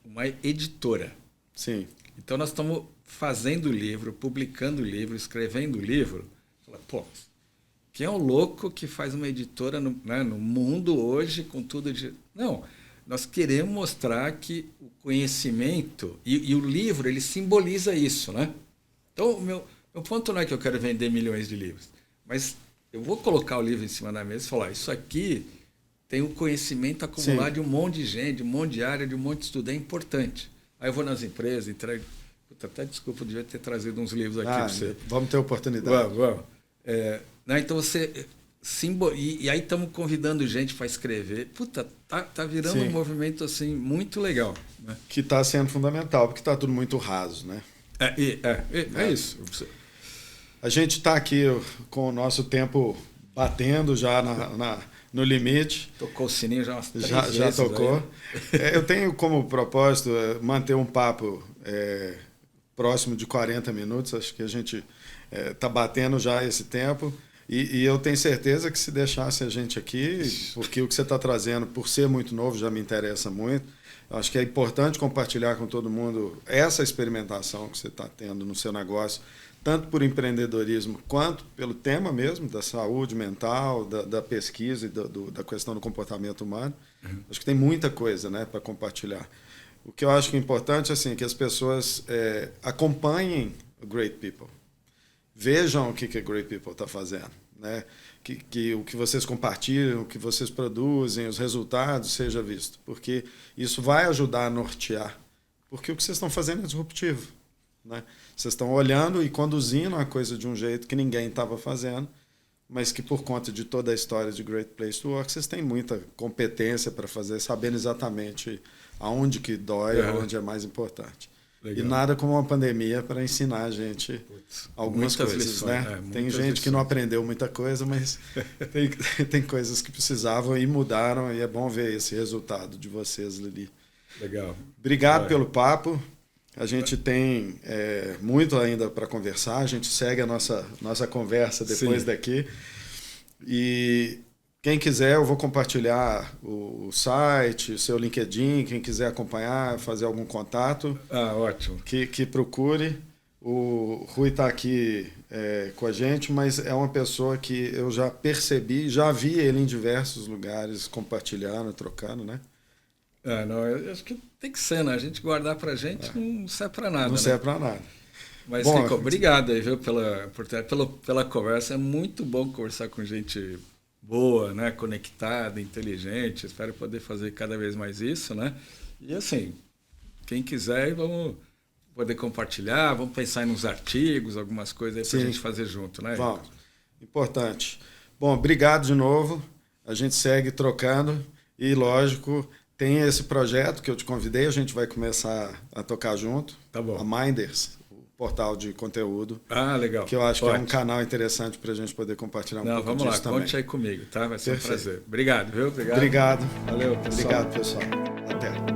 uma editora. Sim. Então nós estamos fazendo livro, publicando livro, escrevendo livro. Pô, quem é o louco que faz uma editora no mundo hoje com tudo de... Não, nós queremos mostrar que o conhecimento e o livro, ele simboliza isso, né? Então, o meu ponto não é que eu quero vender milhões de livros, mas eu vou colocar o livro em cima da mesa e falar, isso aqui tem o conhecimento acumulado de um monte de gente, de um monte de área, de um monte de estudo, é importante. Aí eu vou nas empresas, entrego... Até desculpa, eu devia ter trazido uns livros aqui para você. Vamos ter oportunidade. Vamos. Então, você E aí estamos convidando gente para escrever. Puta, tá virando um movimento assim muito legal. Né? Que está sendo fundamental, porque está tudo muito raso, né? É isso. A gente está aqui com o nosso tempo batendo já no limite. Tocou o sininho já umas 3 vezes. Já tocou. Eu tenho como propósito manter um papo próximo de 40 minutos. Acho que a gente está batendo já esse tempo. E eu tenho certeza que se deixasse a gente aqui, porque o que você está trazendo, por ser muito novo, já me interessa muito. Eu acho que é importante compartilhar com todo mundo essa experimentação que você está tendo no seu negócio, tanto por empreendedorismo quanto pelo tema mesmo da saúde mental, da pesquisa e da questão do comportamento humano. Acho que tem muita coisa, né, para compartilhar. O que eu acho que é importante assim, que as pessoas acompanhem o Great People. Vejam o que a Great People está fazendo, né? Que o que vocês compartilham, o que vocês produzem, os resultados seja visto, porque isso vai ajudar a nortear, porque o que vocês estão fazendo é disruptivo, né? Vocês estão olhando e conduzindo a coisa de um jeito que ninguém estava fazendo, mas que por conta de toda a história de Great Place to Work, vocês têm muita competência para fazer, sabendo exatamente aonde que dói, aonde é mais importante. Legal. E nada como uma pandemia para ensinar a gente algumas coisas, lições, né? Tem gente lições. Que não aprendeu muita coisa, mas tem coisas que precisavam e mudaram, e é bom ver esse resultado de vocês, Lili. Legal. Obrigado pelo papo. A gente tem muito ainda para conversar, a gente segue a nossa conversa depois daqui. E quem quiser, eu vou compartilhar o site, o seu LinkedIn, quem quiser acompanhar, fazer algum contato. Ótimo. Que procure. O Rui está aqui com a gente, mas é uma pessoa que eu já percebi, já vi ele em diversos lugares compartilhando, trocando, né? Não, eu acho que tem que ser, né? A gente guardar pra gente não serve para nada. Não serve para nada. Mas, bom, Rico, obrigado aí, viu, pela conversa. É muito bom conversar com gente boa, né, conectada, inteligente. Espero poder fazer cada vez mais isso, né? E assim, quem quiser, vamos poder compartilhar, vamos pensar em uns artigos, algumas coisas aí para a gente fazer junto, né? Vamos. Importante. Bom, obrigado de novo. A gente segue trocando e, lógico, tem esse projeto que eu te convidei, a gente vai começar a tocar junto. Tá bom. A Minders, portal de conteúdo. Legal. Que eu acho que é um canal interessante para a gente poder compartilhar um pouco disso também. Conte aí comigo, tá? Vai ser um prazer. Obrigado, viu? Obrigado. Valeu, pessoal. Obrigado, pessoal. Até.